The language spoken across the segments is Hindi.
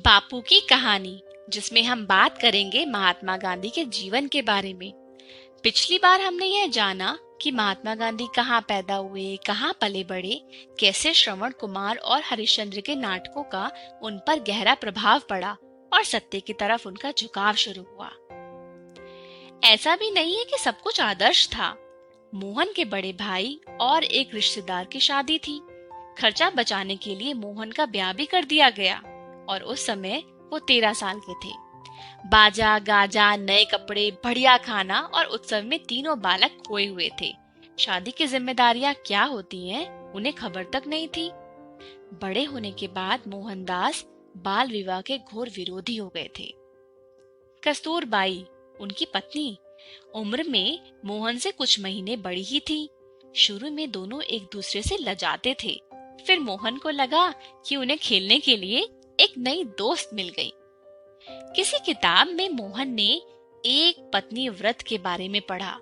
बापू की कहानी, जिसमें हम बात करेंगे महात्मा गांधी के जीवन के बारे में। पिछली बार हमने यह जाना कि महात्मा गांधी कहाँ पैदा हुए, कहाँ पले बढ़े, कैसे श्रवण कुमार और हरिश्चंद्र के नाटकों का उन पर गहरा प्रभाव पड़ा और सत्य की तरफ उनका झुकाव शुरू हुआ। ऐसा भी नहीं है कि सब कुछ आदर्श था। मोहन के बड़े भाई और एक रिश्तेदार की शादी थी। खर्चा बचाने के लिए मोहन का ब्याह भी कर दिया गया और उस समय वो 13 साल के थे। बाजा गाजा, नए कपड़े, बढ़िया खाना और उत्सव में तीनों बालक खोए हुए थे। शादी की जिम्मेदारियां क्या होती हैं, उन्हें खबर तक नहीं थी। बड़े होने के बाद मोहनदास बाल विवाह के घोर विरोधी हो गए थे। कस्तूरबाई, उनकी पत्नी, उम्र में मोहन से कुछ महीने बड़ी ही थी। शुरू में दोनों एक दूसरे से लजाते थे। फिर मोहन को लगा कि उन्हें खेलने के लिए एक नई दोस्त मिल गई। किसी किताब में मोहन ने एक पत्नी व्रत के बारे में पढ़ा।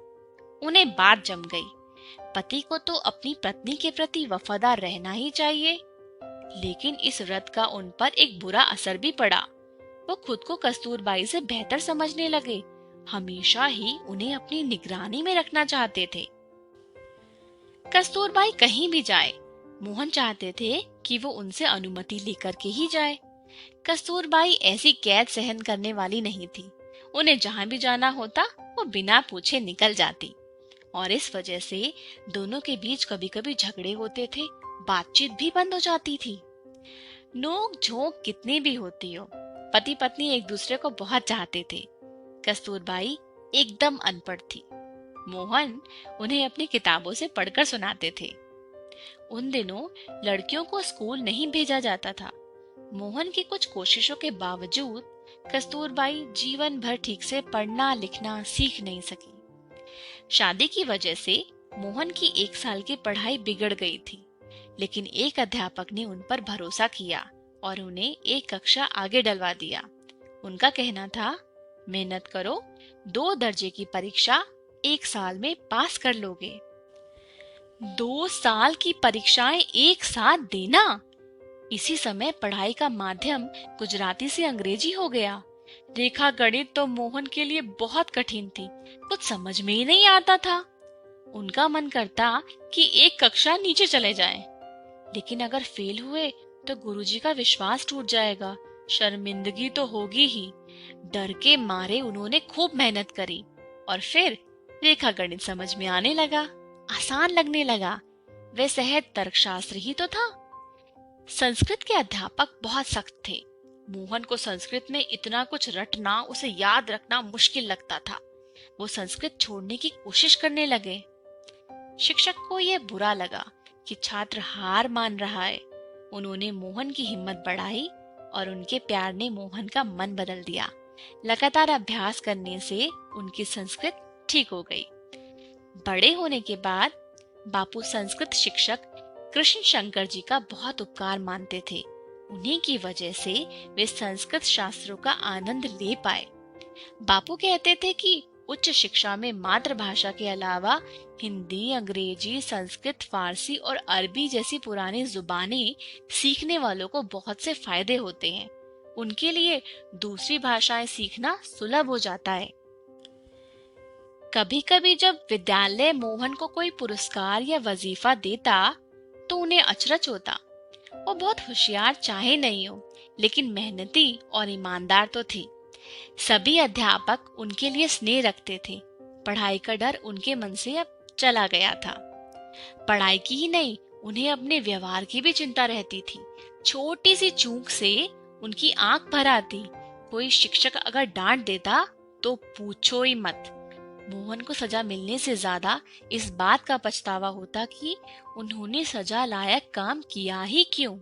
उन्हें बात जम गई। पति को तो अपनी पत्नी के प्रति वफादार रहना ही चाहिए, लेकिन इस व्रत का उन पर एक बुरा असर भी पड़ा। वो खुद को कस्तूरबाई से बेहतर समझने लगे। हमेशा ही उन्हें अपनी निगरानी में रखना चाहते थे। कस्तूरबाई कहीं भी जाए, मोहन चाहते थे कि वो उनसे अनुमति लेकर के ही जाए। कस्तूरबाई ऐसी कैद सहन करने वाली नहीं थी। उन्हें जहां भी जाना होता वो बिना पूछे निकल जाती, और इस वजह से दोनों के बीच कभी कभी झगड़े होते थे, बातचीत भी बंद हो जाती थी। नोक झोंक कितनी भी होती हो, पति पत्नी एक दूसरे को बहुत चाहते थे। कस्तूरबाई एकदम अनपढ़ थी। मोहन उन्हें अपनी किताबों से पढ़कर सुनाते थे। उन दिनों लड़कियों को स्कूल नहीं भेजा जाता था। मोहन की कुछ कोशिशों के बावजूद कस्तूरबाई जीवन भर ठीक से पढ़ना लिखना सीख नहीं सकी। शादी की वजह से मोहन की 1 साल की पढ़ाई बिगड़ गई थी, लेकिन एक अध्यापक ने उन पर भरोसा किया और उन्हें एक कक्षा आगे डलवा दिया। उनका कहना था, मेहनत करो, 2 दर्जे की परीक्षा 1 साल में पास कर लोगे। 2 साल की परीक्षाएं एक साथ देना! इसी समय पढ़ाई का माध्यम गुजराती से अंग्रेजी हो गया। रेखा गणित तो मोहन के लिए बहुत कठिन थी, कुछ समझ में ही नहीं आता था। उनका मन करता कि एक कक्षा नीचे चले जाएं, लेकिन अगर फेल हुए तो गुरुजी का विश्वास टूट जाएगा, शर्मिंदगी तो होगी ही। डर के मारे उन्होंने खूब मेहनत करी और फिर रेखा गणित समझ में आने लगा, आसान लगने लगा। वे सहज तर्कशास्त्र ही तो था। संस्कृत के अध्यापक बहुत सख्त थे। मोहन को संस्कृत में इतना कुछ रटना, उसे याद रखना मुश्किल लगता था। वो संस्कृत छोड़ने की कोशिश करने लगे। शिक्षक को यह बुरा लगा कि छात्र हार मान रहा है। उन्होंने मोहन की हिम्मत बढ़ाई और उनके प्यार ने मोहन का मन बदल दिया। लगातार अभ्यास करने से उनकी संस्कृत ठीक हो गई। बड़े होने के बाद बापू संस्कृत शिक्षक कृष्ण शंकर जी का बहुत उपकार मानते थे। उन्हीं की वजह से वे संस्कृत शास्त्रों का आनंद ले पाए। बापू कहते थे कि उच्च शिक्षा में मातृभाषा के अलावा हिंदी, अंग्रेजी, संस्कृत, फारसी और अरबी जैसी पुरानी जुबानें सीखने वालों को बहुत से फायदे होते हैं। उनके लिए दूसरी भाषाएं सीखना सुलभ हो जाता है। कभी कभी जब विद्यालय मोहन को कोई पुरस्कार या वजीफा देता तो उन्हें अचरज होता। वो बहुत होशियार चाहे नहीं हो, लेकिन मेहनती और ईमानदार तो थे। सभी अध्यापक उनके लिए स्नेह रखते थे। पढ़ाई का डर उनके मन से अब चला गया था। पढ़ाई की ही नहीं, उन्हें अपने व्यवहार की भी चिंता रहती थी। छोटी सी चूक से उनकी आंख भर आती। कोई शिक्षक अगर डांट देता तो पूछो ही मत। मोहन को सजा मिलने से ज्यादा इस बात का पछतावा होता कि उन्होंने सजा लायक काम किया ही क्यों।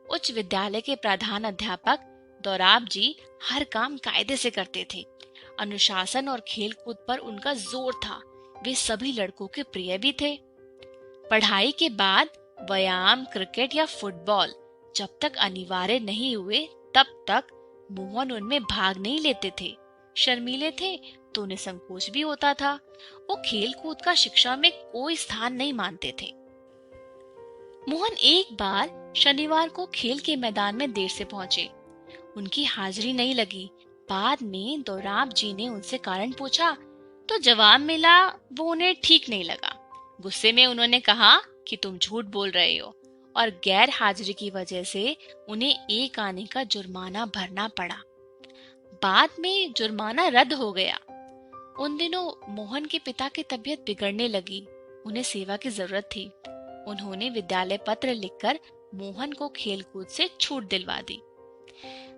उच्च विद्यालय के प्रधान अध्यापक दोराब जी हर काम कायदे से करते थे। अनुशासन और खेलकूद पर उनका जोर था। वे सभी लड़कों के प्रिय भी थे। पढ़ाई के बाद व्यायाम, क्रिकेट या फुटबॉल जब तक अनिवार्य नहीं हुए तब तक मोहन उनमें भाग नहीं लेते थे। शर्मीले थे तो उन्हें संकोच भी होता था। वो खेल कूद का शिक्षा में कोई स्थान नहीं मानते थे। मोहन एक बार शनिवार को खेल के मैदान में देर से पहुंचे। उनकी हाजिरी नहीं लगी। बाद में दोराब जी ने उनसे कारण पूछा तो जवाब मिला वो उन्हें ठीक नहीं लगा। गुस्से में उन्होंने कहा कि तुम झूठ बोल रहे हो और गैर हाजिरी की वजह से उन्हें एक आने का जुर्माना भरना पड़ा। बाद में जुर्माना रद्द हो गया। उन दिनों मोहन के पिता की तबीयत बिगड़ने लगी। उन्हें सेवा की जरूरत थी। उन्होंने विद्यालय पत्र लिखकर मोहन को खेलकूद से छूट दिलवा दी।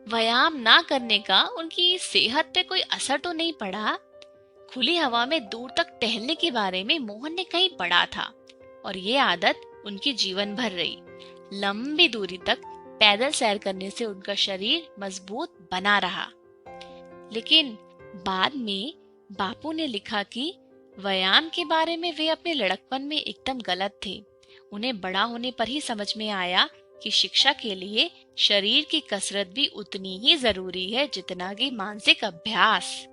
व्यायाम ना करने का उनकी सेहत पे कोई असर तो नहीं पड़ा। खुली हवा में दूर तक टहलने के बारे में मोहन ने कहीं पढ़ा था और ये आदत उनकी जीवन भर रही। लंबी दूरी तक पैदल सैर करने से उनका शरीर मजबूत बना रहा। लेकिन बाद में बापू ने लिखा कि व्यायाम के बारे में वे अपने लड़कपन में एकदम गलत थे। उन्हें बड़ा होने पर ही समझ में आया कि शिक्षा के लिए शरीर की कसरत भी उतनी ही जरूरी है जितना कि मानसिक अभ्यास।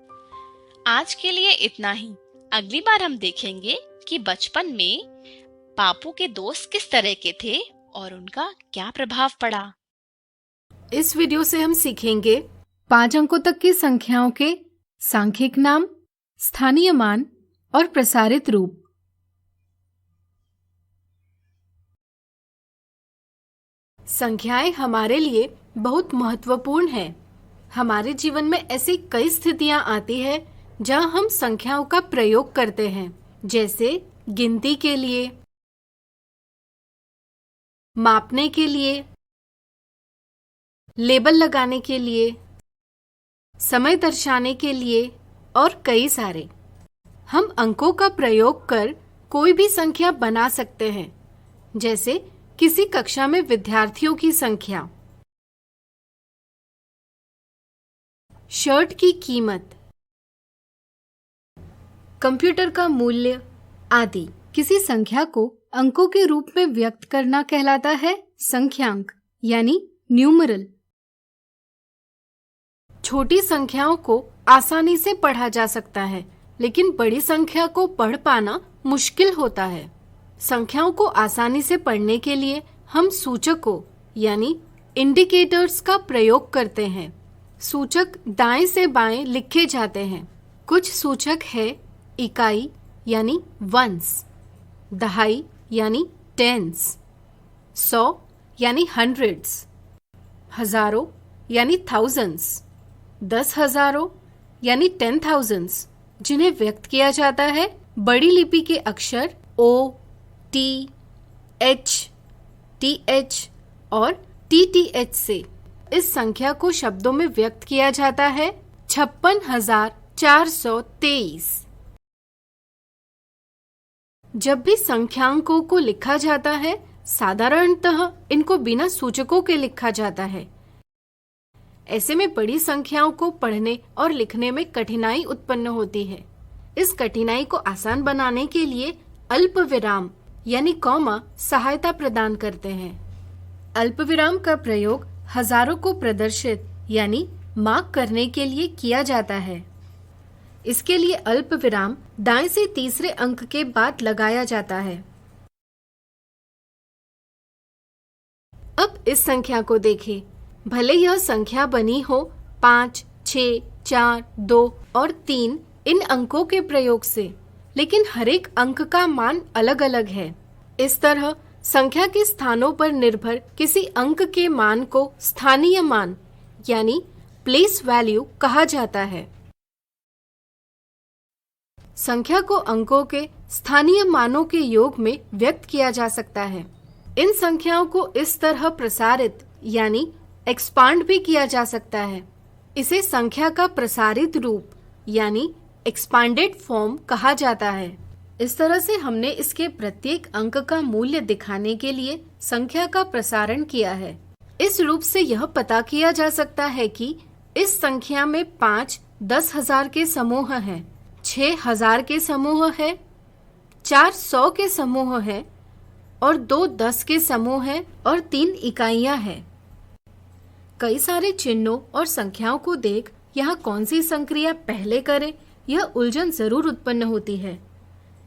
आज के लिए इतना ही। अगली बार हम देखेंगे कि बचपन में बापू के दोस्त किस तरह के थे और उनका क्या प्रभाव पड़ा। इस वीडियो से हम सीखेंगे 5 अंकों तक की संख्याओं के सांख्यिक नाम, स्थानीय मान और प्रसारित रूप। संख्याएं हमारे लिए बहुत महत्वपूर्ण हैं। हमारे जीवन में ऐसी कई स्थितियां आती हैं जहां हम संख्याओं का प्रयोग करते हैं, जैसे गिनती के लिए, मापने के लिए, लेबल लगाने के लिए, समय दर्शाने के लिए और कई सारे। हम अंकों का प्रयोग कर कोई भी संख्या बना सकते हैं, जैसे किसी कक्षा में विद्यार्थियों की संख्या, शर्ट की कीमत, कंप्यूटर का मूल्य आदि। किसी संख्या को अंकों के रूप में व्यक्त करना कहलाता है संख्यांक यानी न्यूमरल। छोटी संख्याओं को आसानी से पढ़ा जा सकता है, लेकिन बड़ी संख्या को पढ़ पाना मुश्किल होता है। संख्याओं को आसानी से पढ़ने के लिए हम सूचकों यानी इंडिकेटर्स का प्रयोग करते हैं। सूचक दाएं से बाएं लिखे जाते हैं। कुछ सूचक है इकाई यानी वंस, दहाई यानी टेंस, 100 यानी हंड्रेड्स, हजारों यानी थाउजेंड्स, 10,000 यानी 10,000s, जिन्हें व्यक्त किया जाता है बड़ी लिपि के अक्षर O, T, H, TH और TTH से। इस संख्या को शब्दों में व्यक्त किया जाता है 56,423। जब भी संख्यांकों को लिखा जाता है, साधारणतः इनको बिना सूचकों के लिखा जाता है। ऐसे में बड़ी संख्याओं को पढ़ने और लिखने में कठिनाई उत्पन्न होती है। इस कठिनाई को आसान बनाने के लिए अल्प विराम यानी कॉमा सहायता प्रदान करते हैं। अल्प विराम का प्रयोग हजारों को प्रदर्शित यानी मार्क करने के लिए किया जाता है। इसके लिए अल्प विराम दाएं से तीसरे अंक के बाद लगाया जाता है। अब इस संख्या को देखें। भले यह संख्या बनी हो 5, 6, 4, 2 और 3 इन अंकों के प्रयोग से, लेकिन हर एक अंक का मान अलग अलग है। इस तरह संख्या के स्थानों पर निर्भर किसी अंक के मान को स्थानीय मान यानी प्लेस वैल्यू कहा जाता है। संख्या को अंकों के स्थानीय मानों के योग में व्यक्त किया जा सकता है। इन संख्याओं को इस तरह प्रसारित यानी एक्सपांड भी किया जा सकता है। इसे संख्या का प्रसारित रूप यानी एक्सपांडेड फॉर्म कहा जाता है। इस तरह से हमने इसके प्रत्येक अंक का मूल्य दिखाने के लिए संख्या का प्रसारण किया है। इस रूप से यह पता किया जा सकता है कि इस संख्या में 5 10,000 के समूह हैं, 6 1000 के समूह है, 4 100 के समूह है और 2 10 के समूह है और 3 इकाइयां हैं। कई सारे चिन्हों और संख्याओं को देख यहाँ कौन सी संक्रिया पहले करें, यह उलझन जरूर उत्पन्न होती है।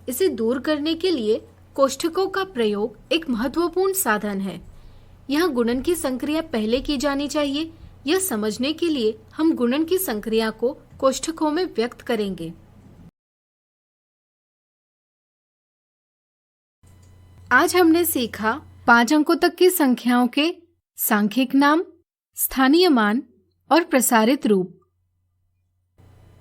इसे दूर करने के लिए कोष्ठकों का प्रयोग एक महत्वपूर्ण साधन है। यहाँ गुणन की संक्रिया पहले की जानी चाहिए यह समझने के लिए हम गुणन की संक्रिया को कोष्ठकों में व्यक्त करेंगे। आज हमने सीखा 5 अंकों तक की संख्याओं के सांख्यिक नाम, स्थानीय मान और प्रसारित रूप।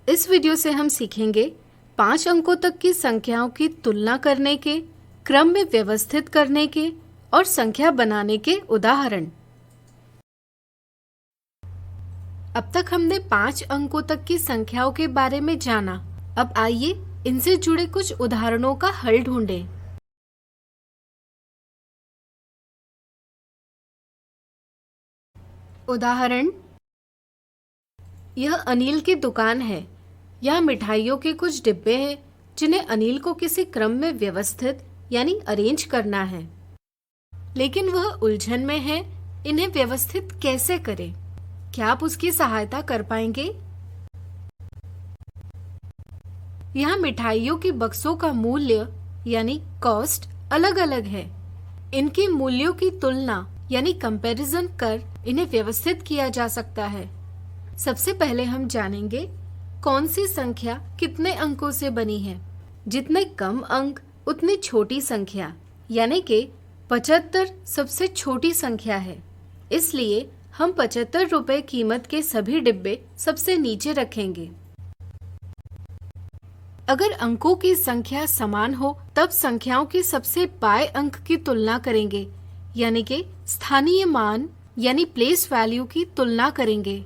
इस वीडियो से हम सीखेंगे 5 अंकों तक की संख्याओं की तुलना करने के, क्रम में व्यवस्थित करने के और संख्या बनाने के उदाहरण। अब तक हमने 5 अंकों तक की संख्याओं के बारे में जाना। अब आइए इनसे जुड़े कुछ उदाहरणों का हल ढूंढें। उदाहरण, यह अनिल की दुकान है। यहाँ मिठाइयों के कुछ डिब्बे हैं जिन्हें अनिल को किसी क्रम में व्यवस्थित यानी अरेंज करना है, लेकिन वह उलझन में है। इन्हें व्यवस्थित कैसे करें? क्या आप उसकी सहायता कर पाएंगे? यहाँ मिठाइयों के बक्सों का मूल्य यानी कॉस्ट अलग अलग है। इनके मूल्यों की तुलना यानी कंपैरिजन कर इन्हें व्यवस्थित किया जा सकता है। सबसे पहले हम जानेंगे कौन सी संख्या कितने अंकों से बनी है। जितने कम अंक उतनी छोटी संख्या, यानी कि 75 सबसे छोटी संख्या है। इसलिए हम 75 रुपए कीमत के सभी डिब्बे सबसे नीचे रखेंगे। अगर अंकों की संख्या समान हो तब संख्याओं के सबसे बाएं अंक की तुलना करेंगे, यानी कि स्थानीय मान यानी प्लेस वैल्यू की तुलना करेंगे।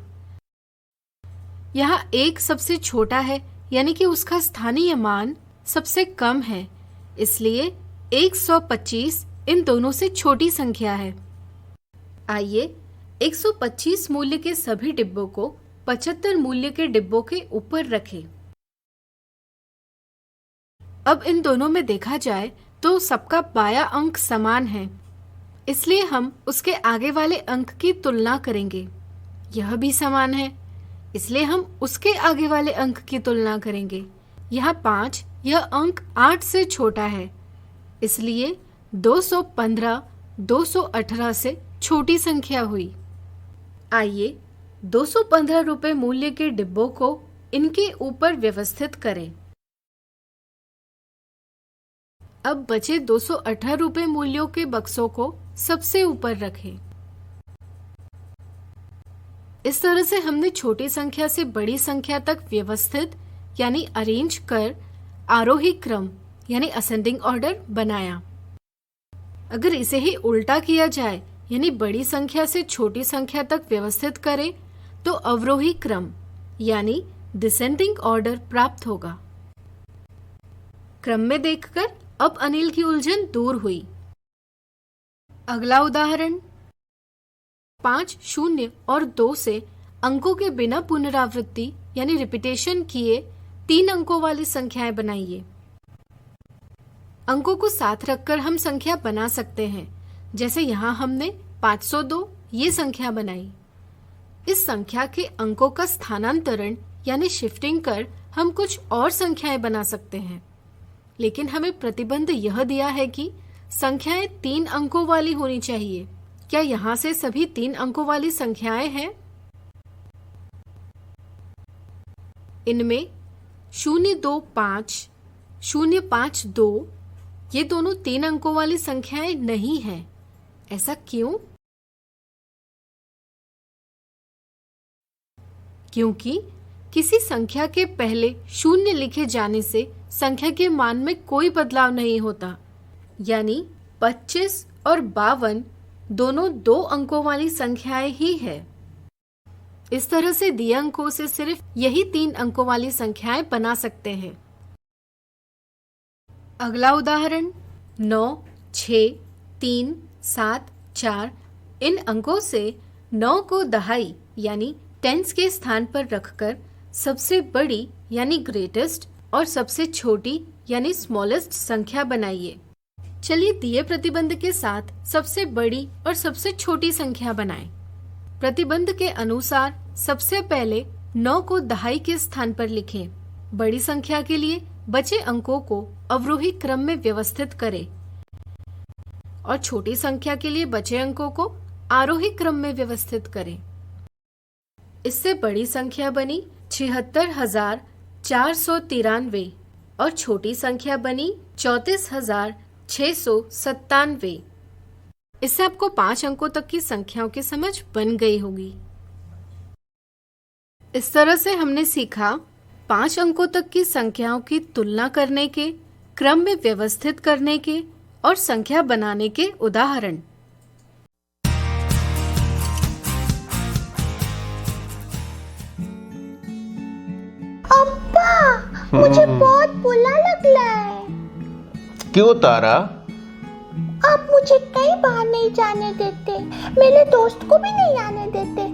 यहाँ 1 सबसे छोटा है, यानी कि उसका स्थानीय मान सबसे कम है। इसलिए 125 इन दोनों से छोटी संख्या है। आइए 125 मूल्य के सभी डिब्बों को 75 मूल्य के डिब्बों के ऊपर रखें। अब इन दोनों में देखा जाए तो सबका बायां अंक समान है, इसलिए हम उसके आगे वाले अंक की तुलना करेंगे। यह भी समान है, इसलिए हम उसके आगे वाले अंक की तुलना करेंगे। यहाँ 5, यह अंक 8 से छोटा है, इसलिए 215 218 से छोटी संख्या हुई। आइए 215 रुपए मूल्य के डिब्बों को इनके ऊपर व्यवस्थित करें। अब बचे 218 रुपए मूल्यों के बक्सों को सबसे ऊपर रखें। इस तरह से हमने छोटी संख्या से बड़ी संख्या तक व्यवस्थित यानी अरेंज कर आरोही क्रम यानी असेंडिंग ऑर्डर बनाया। अगर इसे ही उल्टा किया जाए यानी बड़ी संख्या से छोटी संख्या तक व्यवस्थित करें तो अवरोही क्रम यानी डिसेंडिंग ऑर्डर प्राप्त होगा। क्रम में देखकर अब अनिल की उलझन दूर हुई। अगला उदाहरण, 5, 0 और 2 से अंकों के बिना पुनरावृत्ति यानी रिपीटेशन किए 3 अंकों वाली संख्याएं बनाइए। अंकों को साथ रखकर हम संख्या बना सकते हैं, जैसे यहाँ हमने 502 ये संख्या बनाई। इस संख्या के अंकों का स्थानांतरण यानी शिफ्टिंग कर हम कुछ और संख्याएं बना सकते हैं, लेकिन हमें प्रतिबंध यह दिया है कि संख्याएं 3 अंकों वाली होनी चाहिए। क्या यहाँ से सभी 3 अंकों वाली संख्याएं हैं? इनमें 025 052 ये दोनों 3 अंकों वाली संख्याएं नहीं हैं। ऐसा क्यों? क्योंकि किसी संख्या के पहले 0 लिखे जाने से संख्या के मान में कोई बदलाव नहीं होता, यानी 25 और 52 दोनों 2 अंकों वाली संख्याएं ही है। इस तरह से दिए अंकों से सिर्फ यही 3 अंकों वाली संख्याएं बना सकते हैं। अगला उदाहरण, 9, 6, 3, 7, 4 इन अंकों से 9 को दहाई यानी टेंस के स्थान पर रखकर सबसे बड़ी यानी ग्रेटेस्ट और सबसे छोटी यानी स्मॉलेस्ट संख्या बनाइए। चलिए दिए प्रतिबंध के साथ सबसे बड़ी और सबसे छोटी संख्या बनाएं। प्रतिबंध के अनुसार सबसे पहले 9 को दहाई के स्थान पर लिखें। बड़ी संख्या के लिए बचे अंकों को अवरोही क्रम में व्यवस्थित करें और छोटी संख्या के लिए बचे अंकों को आरोही क्रम में व्यवस्थित करें। इससे बड़ी संख्या बनी 76,493 और छोटी संख्या बनी 34,697। इससे आपको 5 अंकों तक की संख्याओं की समझ बन गई होगी। इस तरह से हमने सीखा 5 अंकों तक की संख्याओं की तुलना करने के, क्रम में व्यवस्थित करने के और संख्या बनाने के उदाहरण। अब्बा, मुझे बहुत बुरा लग रहा है। क्यों तारा? आप मुझे कहीं बाहर नहीं जाने देते, मेरे दोस्त को भी नहीं आने देते।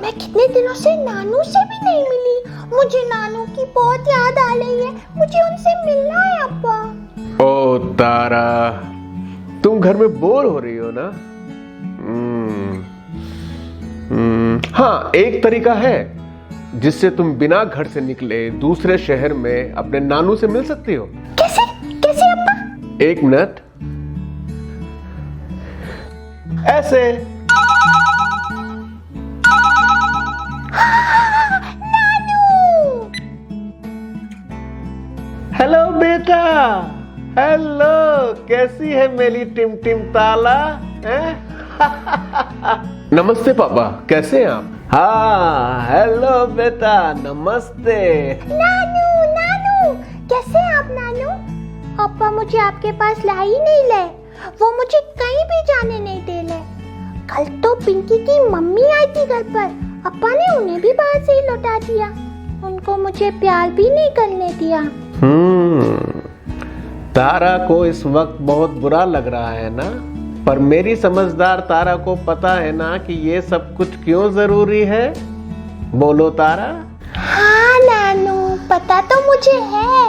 मैं कितने दिनों से नानू से भी नहीं मिली। मुझे नानू की बहुत याद आ रही है, मुझे उनसे मिलना है अब्बा। ओ तारा, तुम घर में बोर हो रही हो ना? हाँ, एक तरीका है जिससे तुम बिना घर से निकले दूसरे शहर में अपने नानू से मिल सकती हो। कैसे कैसे अब्बा? 1 मिनट। ऐसे। नानू! हेलो बेटा, हेलो, कैसी है मेरी टिम टिम ताला? नमस्ते पापा, कैसे हैं आप? हाँ, हेलो बेटा, नमस्ते। नानू नानू, कैसे हैं आप नानू? अब्बा मुझे आपके पास ला ही नहीं ले, वो मुझे कहीं भी जाने नहीं दे ले। कल तो पिंकी की मम्मी आई थी घर पर, अब्बा ने उन्हें भी बाहर से ही लौटा दिया। उनको मुझे प्यार भी नहीं करने दिया। तारा को इस वक्त बहुत बुरा लग रहा है ना, पर मेरी समझदार तारा को पता है ना कि ये सब कुछ क्यों जरूरी है। बोलो तारा। हाँ नानू, पता तो मुझे है।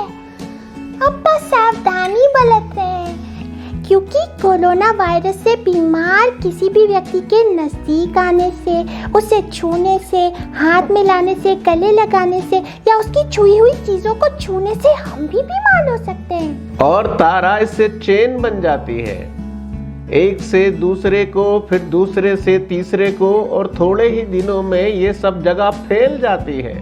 अब्बा सावधानी बरत रहे हैं, क्योंकि कोरोना वायरस से बीमार किसी भी व्यक्ति के नजदीक आने से, उसे छूने से, हाथ मिलाने से, गले लगाने से या उसकी छुई हुई चीजों को छूने से हम भी बीमार हो सकते हैं। और तारा, इससे चेन बन जाती है, एक से दूसरे को, फिर दूसरे से तीसरे को, और थोड़े ही दिनों में ये सब जगह फैल जाती है।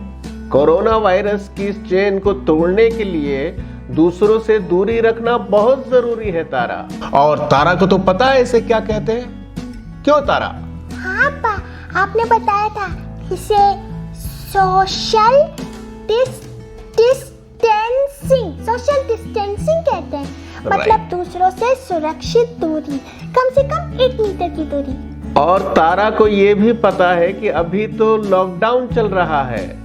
कोरोना वायरस की इस चेन को तोड़ने के लिए दूसरों से दूरी रखना बहुत जरूरी है तारा। और तारा को तो पता है इसे क्या कहते हैं? क्यों तारा? हाँ अब्बा, आपने बताया था इसे सोशल डिस्टेंसिंग कहते हैं। मतलब दूसरों से सुरक्षित दूरी, कम से कम 1 मीटर की दूरी। और तारा को ये भी पता है कि अभी तो लॉकडाउन चल रहा है,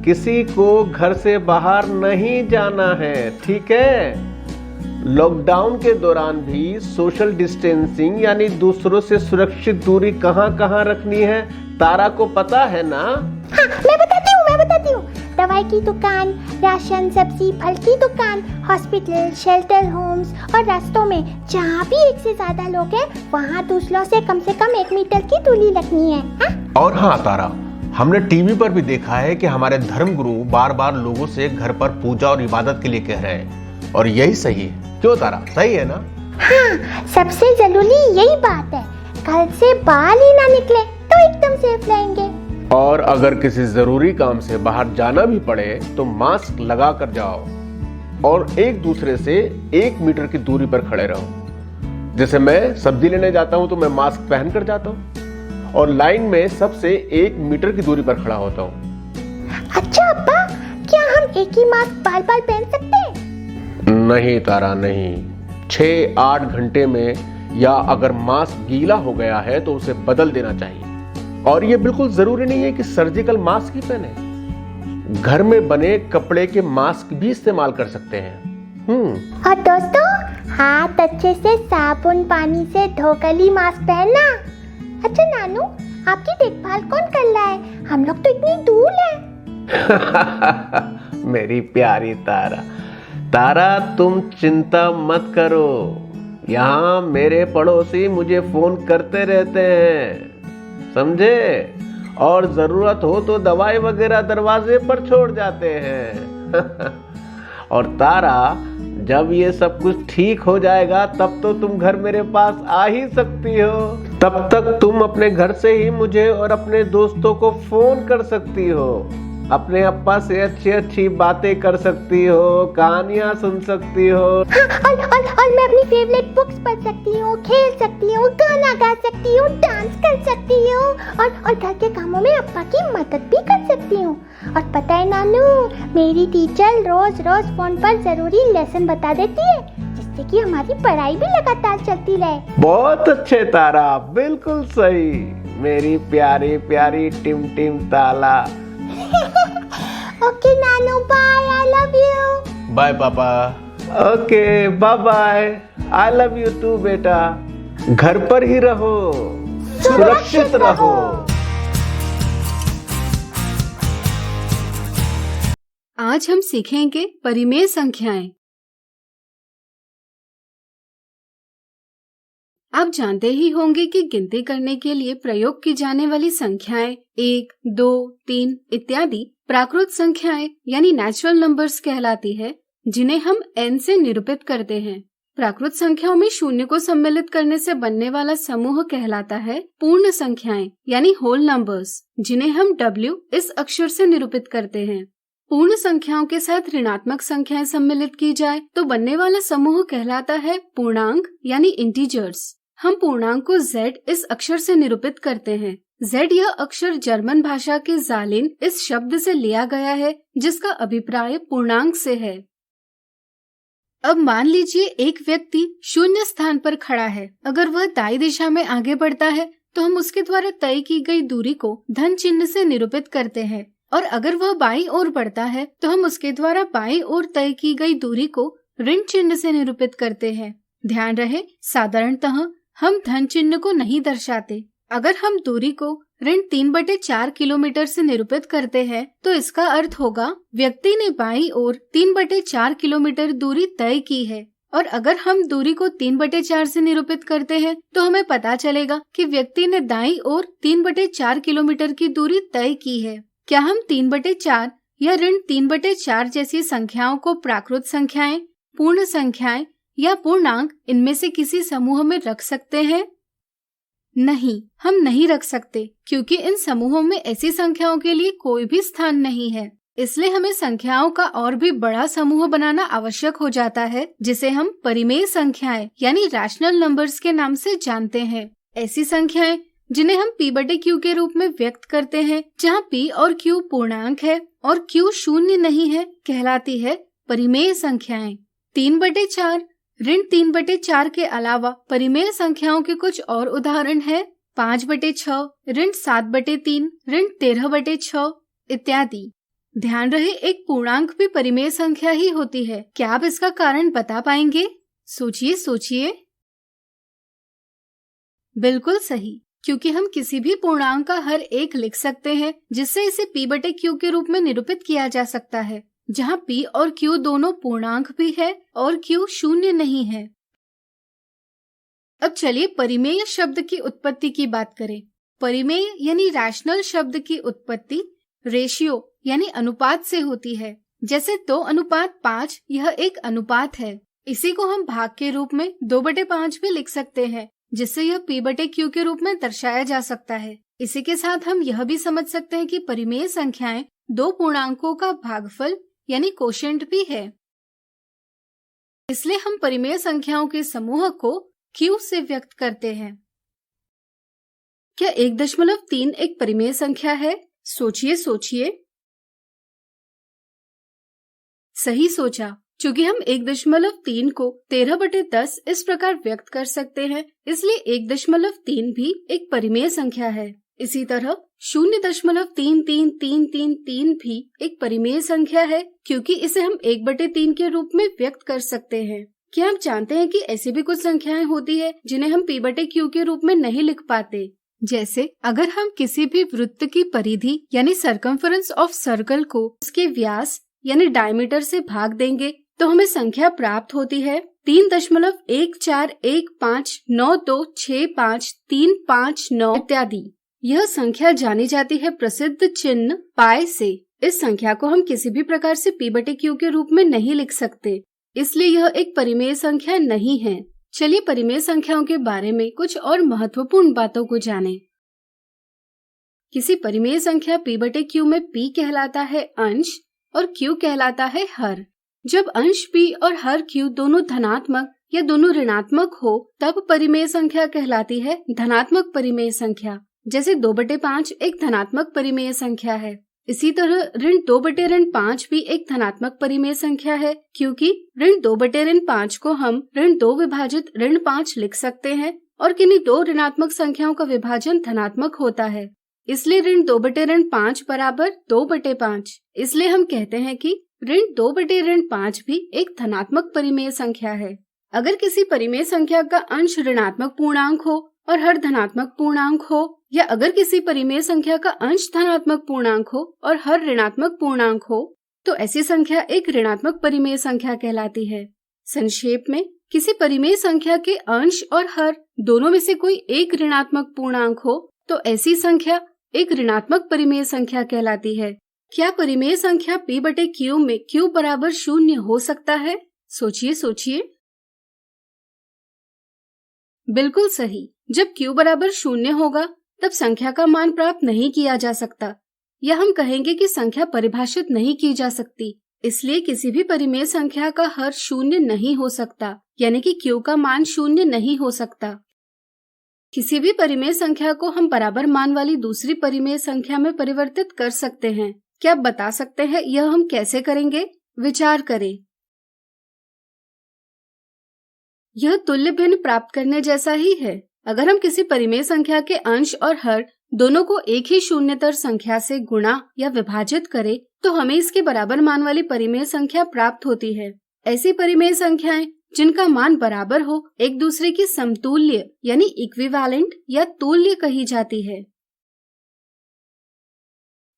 किसी को घर से बाहर नहीं जाना है, ठीक है? लॉकडाउन के दौरान भी सोशल डिस्टेंसिंग यानी दूसरों से सुरक्षित दूरी कहाँ कहाँ रखनी है, तारा को पता है ना? हाँ, मैं बताती हूँ। दवाई की दुकान, राशन, सब्जी, फल की दुकान, हॉस्पिटल, शेल्टर होम्स और रास्तों में जहाँ भी 1 से ज्यादा लोग हैं, वहाँ दूसरों से कम 1 मीटर की दूरी रखनी है। हाँ? और हाँ तारा, हमने टीवी पर भी देखा है कि हमारे धर्मगुरु बार बार लोगों से घर पर पूजा और इबादत के लिए कह रहे हैं, और यही सही है। क्यों तारा, सही है ना? हाँ, सबसे जरूरी यही बात है, घर से बाहर ही ना निकले तो एकदम सेफ रहेंगे। और अगर किसी जरूरी काम से बाहर जाना भी पड़े तो मास्क लगा कर जाओ, और एक दूसरे से 1 मीटर की दूरी पर खड़े रहो। जैसे मैं सब्जी लेने जाता हूँ तो मैं मास्क पहन कर जाता हूँ, और लाइन में सबसे 1 मीटर की दूरी पर खड़ा होता हूँ। अच्छा अब्बा, क्या हम एक ही मास्क बार बार पहन सकते हैं? नहीं तारा, नहीं। 6-8 घंटे में, या अगर मास्क गीला हो गया है तो उसे बदल देना चाहिए। और ये बिल्कुल जरूरी नहीं है कि सर्जिकल मास्क ही पहने, घर में बने कपड़े के मास्क भी इस्तेमाल कर सकते हैं। और दोस्तों, हाथ अच्छे से साबुन पानी से धोकर ही मास्क पहनना। अच्छा नानू, आपकी देखभाल कौन कर रहा है? हम लोग तो इतनी दूर हैं। मेरी प्यारी तारा, तारा तुम चिंता मत करो, यहाँ मेरे पड़ोसी मुझे फोन करते रहते हैं, समझे? और जरूरत हो तो दवाई वगैरह दरवाजे पर छोड़ जाते हैं। और तारा, जब ये सब कुछ ठीक हो जाएगा तब तो तुम घर मेरे पास आ ही सकती हो। तब तक तुम अपने घर से ही मुझे और अपने दोस्तों को फोन कर सकती हो, अपने अप्पा से अच्छी अच्छी बातें कर सकती हो, कहानियाँ सुन सकती हो। और मैं अपनी फेवरेट बुक्स पढ़ सकती हूँ, खेल सकती हूँ, गाना गा सकती हूँ, डांस कर सकती हूँ और घर के कामों में अप्पा की मदद भी कर सकती हूँ। और पता है नानू, मेरी टीचर रोज रोज फोन पर जरूरी लेसन बता देती है, जिससे कि हमारी पढ़ाई भी लगातार चलती रहे। बहुत अच्छे तारा, बिल्कुल सही, मेरी प्यारी प्यारी टिम टिम ताला। ओके नानू, bye, I love you. Bye पापा। Okay bye bye, I love you too बेटा। घर पर ही रहो, सुरक्षित रहो। आज हम सीखेंगे परिमेय संख्याएं। आप जानते ही होंगे कि गिनती करने के लिए प्रयोग की जाने वाली संख्याएं 1, 2, 3 इत्यादि प्राकृत संख्याएं यानी नेचुरल नंबर्स कहलाती है, जिन्हें हम n से निरूपित करते हैं। प्राकृत संख्याओं में शून्य को सम्मिलित करने से बनने वाला समूह कहलाता है पूर्ण संख्याएं यानी होल नंबर्स, जिन्हें हम W इस अक्षर से निरूपित करते हैं। पूर्ण संख्याओं के साथ ऋणात्मक संख्याएं सम्मिलित की जाए तो बनने वाला समूह कहलाता है पूर्णांक यानी इंटीजर्स। हम पूर्णांक को Z इस अक्षर से निरूपित करते हैं। Z यह अक्षर जर्मन भाषा के ज़ालिन इस शब्द से लिया गया है, जिसका अभिप्राय पूर्णांक से है। अब मान लीजिए एक व्यक्ति शून्य स्थान पर खड़ा है। अगर वह दाई दिशा में आगे बढ़ता है तो हम उसके द्वारा तय की गई दूरी को धन चिन्ह से निरूपित करते हैं, और अगर वह बाईं ओर बढ़ता है तो हम उसके द्वारा बाईं ओर तय की गई दूरी को ऋण चिन्ह से निरूपित करते हैं। ध्यान रहे, साधारणतः हम धन चिन्ह को नहीं दर्शाते। अगर हम दूरी को ऋण 3/4 किलोमीटर से निरूपित करते हैं तो इसका अर्थ होगा व्यक्ति ने बाईं ओर 3/4 किलोमीटर दूरी तय की है। और अगर हम दूरी को 3/4 से निरूपित करते हैं तो हमें पता चलेगा कि व्यक्ति ने दाईं ओर 3/4 किलोमीटर की दूरी तय की है। क्या हम 3/4 या ऋण 3/4 जैसी संख्याओं को प्राकृत संख्याएं, पूर्ण संख्याएं या पूर्णांक इनमें से किसी समूह में रख सकते हैं? नहीं, हम नहीं रख सकते, क्योंकि इन समूहों में ऐसी संख्याओं के लिए कोई भी स्थान नहीं है। इसलिए हमें संख्याओं का और भी बड़ा समूह बनाना आवश्यक हो जाता है, जिसे हम परिमेय संख्याएं यानी रैशनल नंबर्स के नाम से जानते हैं। ऐसी संख्याएं जिन्हें हम p/q के रूप में व्यक्त करते हैं, जहां p और q पूर्णांक है और q शून्य नहीं है, कहलाती है परिमेय संख्याएं। 3/4 ऋण 3/4 के अलावा परिमेय संख्याओं के कुछ और उदाहरण है 5/6, ऋण 7/3, ऋण 13/6 इत्यादि। ध्यान रहे, एक पूर्णांक भी परिमेय संख्या ही होती है। क्या आप इसका कारण बता पाएंगे? सोचिए। बिल्कुल सही, क्योंकि हम किसी भी पूर्णांक का हर एक लिख सकते हैं, जिससे इसे p/q के रूप में निरूपित किया जा सकता है, जहां p और q दोनों पूर्णांक भी है और q शून्य नहीं है। अब चलिए परिमेय शब्द की उत्पत्ति की बात करें। परिमेय यानी रैशनल शब्द की उत्पत्ति रेशियो यानी अनुपात से होती है। जैसे 2:5 यह एक अनुपात है। इसी को हम भाग के रूप में 2/5 भी लिख सकते हैं, जिससे यह p/q के रूप में दर्शाया जा सकता है। इसी के साथ हम यह भी समझ सकते हैं कि परिमेय संख्याएं दो पूर्णांकों का भागफल यानी कोशेंट भी है। इसलिए हम परिमेय संख्याओं के समूह को q से व्यक्त करते हैं। क्या 1.3 एक परिमेय संख्या है? सोचिए। सही सोचा, चूंकि हम 1.3 को 13/10 इस प्रकार व्यक्त कर सकते हैं, इसलिए 1.3 भी एक परिमेय संख्या है। इसी तरह 0.33333 भी एक परिमेय संख्या है, क्योंकि इसे हम 1/3 के रूप में व्यक्त कर सकते हैं। क्या आप जानते हैं कि ऐसी भी कुछ संख्याएं होती है जिन्हें हम p/q के रूप में नहीं लिख पाते? जैसे अगर हम किसी भी वृत्त की परिधि यानी सर्कमफरेंस ऑफ सर्कल को उसके व्यास यानी डायमीटर से भाग देंगे तो हमें संख्या प्राप्त होती है 3.14159265359 इत्यादि। यह संख्या जानी जाती है प्रसिद्ध चिन्ह पाई से। इस संख्या को हम किसी भी प्रकार से p/q के रूप में नहीं लिख सकते, इसलिए यह एक परिमेय संख्या नहीं है। चलिए परिमेय संख्याओं के बारे में कुछ और महत्वपूर्ण बातों को जानें। किसी परिमेय संख्या p/q में p कहलाता है अंश और q कहलाता है हर। जब अंश p और हर q दोनों धनात्मक या दोनों ऋणात्मक हो तब परिमेय संख्या कहलाती है धनात्मक परिमेय संख्या। जैसे 2/5 एक धनात्मक परिमेय संख्या है। इसी तरह ऋण 2/5 भी एक धनात्मक परिमेय संख्या है, क्योंकि ऋण 2/5 को हम ऋण 2 विभाजित ऋण 5 लिख सकते हैं और किन्हीं दो ऋणात्मक संख्याओं का विभाजन धनात्मक होता है। इसलिए ऋण 2/5 बराबर 2/5। इसलिए हम कहते हैं कि ऋण 2/5 भी एक धनात्मक परिमेय संख्या है। अगर किसी परिमेय संख्या का अंश ऋणात्मक पूर्णांक हो और हर धनात्मक पूर्णांक हो, या अगर किसी परिमेय संख्या का अंश धनात्मक पूर्णांक हो और हर ऋणात्मक पूर्णांक हो, तो ऐसी संख्या एक ऋणात्मक परिमेय संख्या कहलाती है। संक्षेप में, किसी परिमेय संख्या के अंश और हर दोनों में से कोई एक ऋणात्मक पूर्णांक हो तो ऐसी संख्या एक ऋणात्मक परिमेय संख्या कहलाती है। क्या परिमेय संख्या p/q में q बराबर 0 हो सकता है? सोचिए। बिल्कुल सही। जब q बराबर 0 होगा तब संख्या का मान प्राप्त नहीं किया जा सकता, या हम कहेंगे कि संख्या परिभाषित नहीं की जा सकती। इसलिए किसी भी परिमेय संख्या का हर 0 नहीं हो सकता, यानी कि q का मान 0 नहीं हो सकता। किसी भी परिमेय संख्या को हम बराबर मान वाली दूसरी परिमेय संख्या में परिवर्तित कर सकते हैं। क्या आप बता सकते हैं यह हम कैसे करेंगे? विचार करें। यह तुल्य भिन्न प्राप्त करने जैसा ही है। अगर हम किसी परिमेय संख्या के अंश और हर दोनों को एक ही शून्यतर संख्या से गुणा या विभाजित करें तो हमें इसके बराबर मान वाली परिमेय संख्या प्राप्त होती है। ऐसी परिमेय संख्याएं जिनका मान बराबर हो एक दूसरे की समतुल्य यानी इक्विवेलेंट या तुल्य कही जाती है।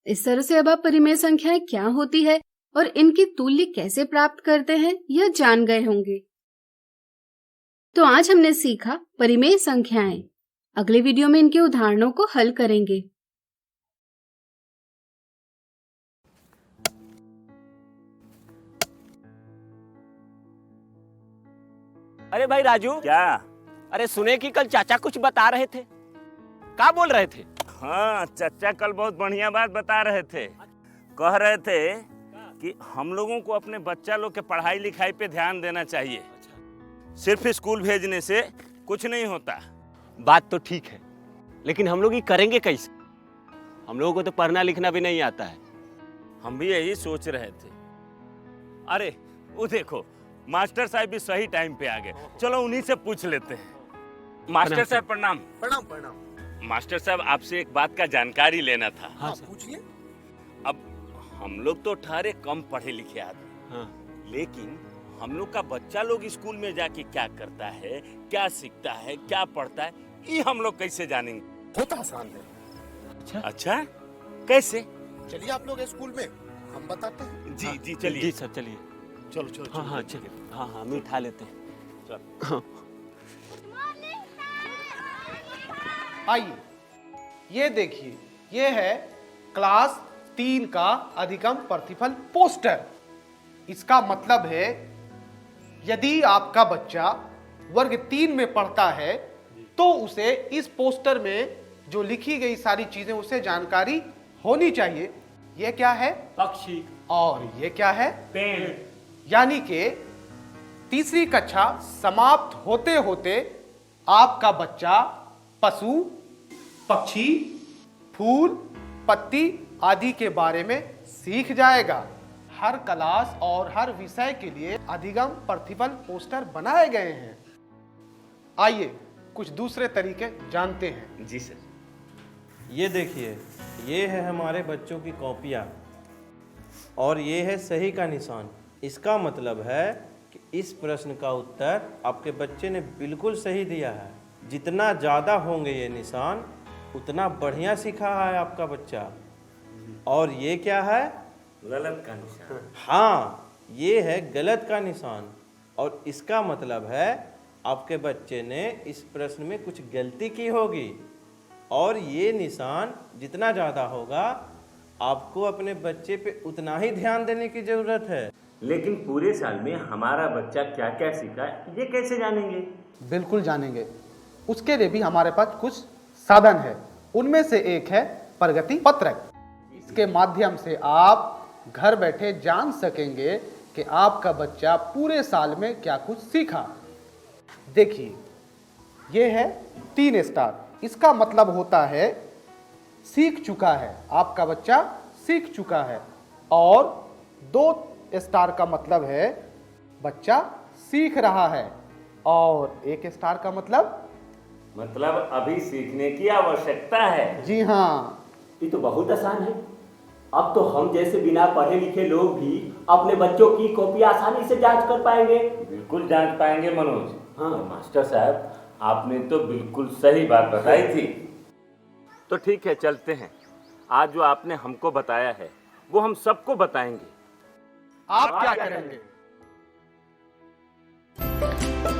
इस तरह से अब आप परिमेय संख्याएं क्या होती है और इनकी तुल्य कैसे प्राप्त करते हैं यह जान गए होंगे। तो आज हमने सीखा परिमेय संख्याएं। अगले वीडियो में इनके उदाहरणों को हल करेंगे। अरे भाई राजू, क्या? अरे सुने कि कल चाचा कुछ बता रहे थे। क्या बोल रहे थे? हाँ, चाचा कल बहुत बढ़िया बात बता रहे थे। कह रहे थे कि हम लोगों को अपने बच्चा लोग के पढ़ाई लिखाई पे ध्यान देना चाहिए। सिर्फ स्कूल भेजने से कुछ नहीं होता। बात तो ठीक है, लेकिन हम लोग ये करेंगे कैसे? हम लोगों को तो पढ़ना लिखना भी नहीं आता है। हम भी यही सोच रहे थे। अरे वो देखो, मास्टर साहब भी सही टाइम पे आ गए। चलो उन्हीं से पूछ लेते हैं। मास्टर साहब प्रणाम। प्रणाम प्रणाम। मास्टर साहब, आपसे एक बात का जानकारी लेना था। हाँ, पूछिए। अब हम लोग तो ठहरे कम पढ़े लिखे आदमी, हाँ। लेकिन हम लोग का बच्चा लोग स्कूल में जाके क्या करता है, क्या सीखता है, क्या पढ़ता है, ये हम लोग कैसे जानेंगे? बहुत आसान है। अच्छा, कैसे? चलिए आप लोग स्कूल में, हम बताते हैं। जी जी चलिए। जी सर, चलिए। चलो चलो। हाँ हाँ चलिए। हाँ हाँ, हम उठा लेते हैं। चल। आइए, ये देखिए, ये है क्लास 3 का अधिगम प्रतिफल पोस्टर। इसका मतलब है यदि आपका बच्चा वर्ग 3 में पढ़ता है तो उसे इस पोस्टर में जो लिखी गई सारी चीजें उसे जानकारी होनी चाहिए। यह क्या है? पक्षी। और ये क्या है? पेड़। यानी कि तीसरी कक्षा समाप्त होते होते आपका बच्चा पशु, पक्षी, फूल, पत्ती आदि के बारे में सीख जाएगा। हर क्लास और हर विषय के लिए अधिगम प्रतिफल पोस्टर बनाए गए हैं। आइए कुछ दूसरे तरीके जानते हैं। जी सर। ये देखिए, ये है हमारे बच्चों की कॉपियाँ और ये है सही का निशान। इसका मतलब है कि इस प्रश्न का उत्तर आपके बच्चे ने बिल्कुल सही दिया है। जितना ज़्यादा होंगे ये निशान उतना बढ़िया सीखा है आपका बच्चा। और ये क्या है? गलत का निशान। हाँ, ये है गलत का निशान और इसका मतलब है आपके बच्चे ने इस प्रश्न में कुछ गलती की होगी। और ये निशान जितना ज़्यादा होगा आपको अपने बच्चे पे उतना ही ध्यान देने की ज़रूरत है। लेकिन पूरे साल में हमारा बच्चा क्या क्या सीखा ये कैसे जानेंगे? बिल्कुल जानेंगे। उसके लिए भी हमारे पास कुछ साधन है। उनमें से एक है प्रगति पत्रक। इसके माध्यम से आप घर बैठे जान सकेंगे कि आपका बच्चा पूरे साल में क्या कुछ सीखा। देखिए, ये है 3 स्टार। इसका मतलब होता है सीख चुका है, आपका बच्चा सीख चुका है। और 2 स्टार का मतलब है बच्चा सीख रहा है। और 1 स्टार का मतलब अभी सीखने की आवश्यकता है। जी हाँ, ये तो बहुत आसान है। अब तो हम जैसे बिना पढ़े लिखे लोग भी अपने बच्चों की कॉपी आसानी से जांच कर पाएंगे। बिल्कुल जांच पाएंगे मनोज। हाँ। मास्टर साहब, आपने तो बिल्कुल सही बात बताई थी। तो ठीक है, चलते हैं। आज जो आपने हमको बताया है वो हम सबको बताएंगे। आप क्या करेंगे?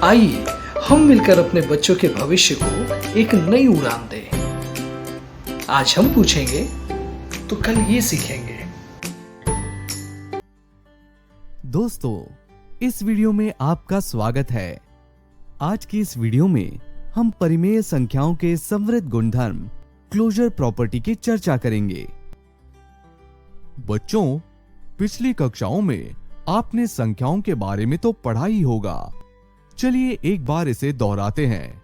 आइए हम मिलकर अपने बच्चों के भविष्य को एक नई उड़ान दें। आज हम पूछेंगे तो कल ये सीखेंगे। दोस्तों, इस वीडियो में आपका स्वागत है। आज की इस वीडियो में हम परिमेय संख्याओं के समृद्ध गुणधर्म क्लोजर प्रॉपर्टी की चर्चा करेंगे। बच्चों, पिछली कक्षाओं में आपने संख्याओं के बारे में तो पढ़ा ही होगा। चलिए एक बार इसे दोहराते हैं।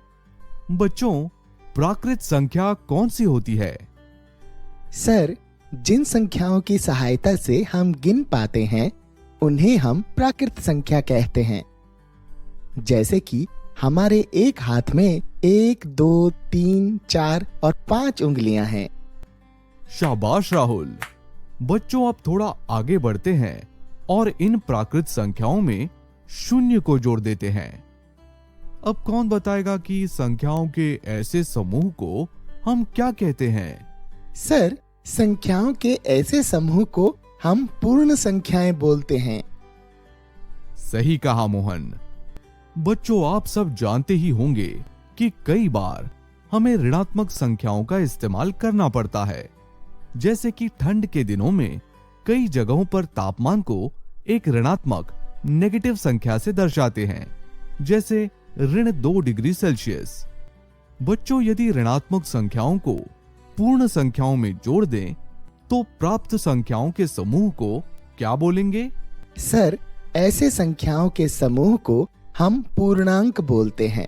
बच्चों, प्राकृत संख्या कौन सी होती है? सर, जिन संख्याओं की सहायता से हम गिन पाते हैं उन्हें हम प्राकृत संख्या कहते हैं। जैसे कि हमारे एक हाथ में 1, 2, 3, 4 और 5 उंगलियां हैं। शाबाश राहुल। बच्चों, अब थोड़ा आगे बढ़ते हैं और इन प्राकृत संख्याओं में शून्य को जोड़ देते हैं। अब कौन बताएगा कि संख्याओं के ऐसे समूह को हम क्या कहते हैं? सर, संख्याओं के ऐसे समूह को हम पूर्ण संख्याएं बोलते हैं। सही कहा मोहन। बच्चों, आप सब जानते ही होंगे कि कई बार हमें ऋणात्मक संख्याओं का इस्तेमाल करना पड़ता है। जैसे कि ठंड के दिनों में कई जगहों पर तापमान को एक ऋणात्मक नेगेटिव संख्या से दर्शाते हैं, जैसे -2 डिग्री सेल्सियस। बच्चों, यदि ऋणात्मक संख्याओं को पूर्ण संख्याओं में जोड़ दें तो प्राप्त संख्याओं के समूह को क्या बोलेंगे? सर, ऐसे संख्याओं के समूह को हम पूर्णांक बोलते हैं।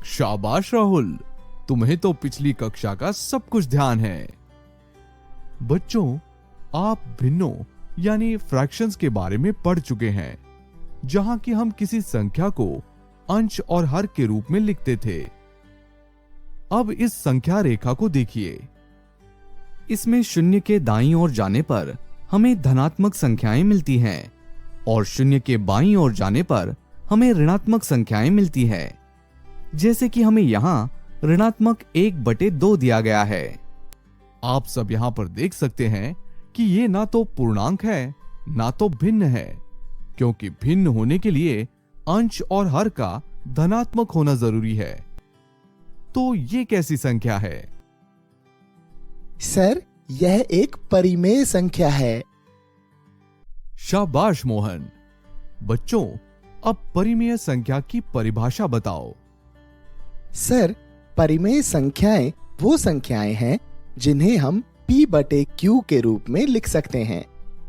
शाबाश राहुल, तुम्हें तो पिछली कक्षा का सब कुछ ध्यान है। बच्चों, आप भिन्नों यानी फ्रैक्शंस के बारे में पढ़ चुके हैं, जहां कि हम किसी संख्या को अंश और हर के रूप में लिखते थे। अब इस संख्या रेखा को देखिए। इसमें शून्य के दाईं ओर जाने पर हमें धनात्मक संख्याएं मिलती हैं और शून्य के बाईं ओर जाने पर हमें ऋणात्मक संख्याएं मिलती हैं। जैसे कि हमें यहां ऋणात्मक 1/2 दिया गया है। आप सब यहां पर देख सकते हैं कि ये ना तो पूर्णांक है ना तो भिन्न है, क्योंकि भिन्न होने के लिए अंश और हर का धनात्मक होना जरूरी है। तो ये कैसी संख्या है? सर, यह एक परिमेय संख्या है। शाबाश मोहन। बच्चों, अब परिमेय संख्या की परिभाषा बताओ। सर, परिमेय संख्याएं वो संख्याएं हैं जिन्हें हम P/Q के रूप में लिख सकते हैं,